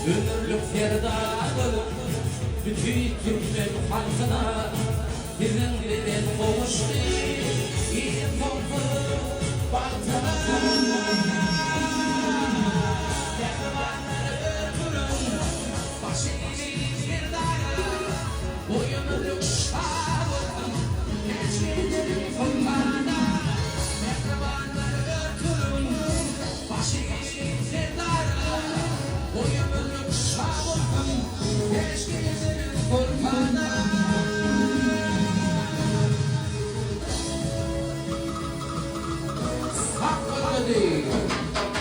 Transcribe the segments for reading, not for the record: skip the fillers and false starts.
ömürlük ferdadır bütün Türkmen halkına bizimle kavuştu İlim toplu baltana Kahramanları öldürün başını bir dara boyunluk şavurun gençlerin fırlana Kahramanları öldürün başını bir dara boyunluk şavurun gençlerin fırlana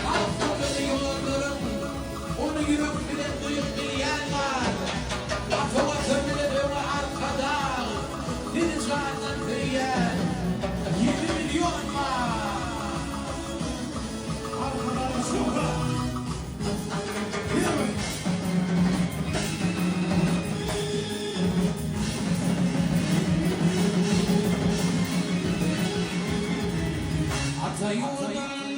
Hakkını yoldurum onu yürüp bile duyup diyen var Lafı bile dönü arkada Denizlerden diyen 20 milyon var Arkadan sonra Ata yoldan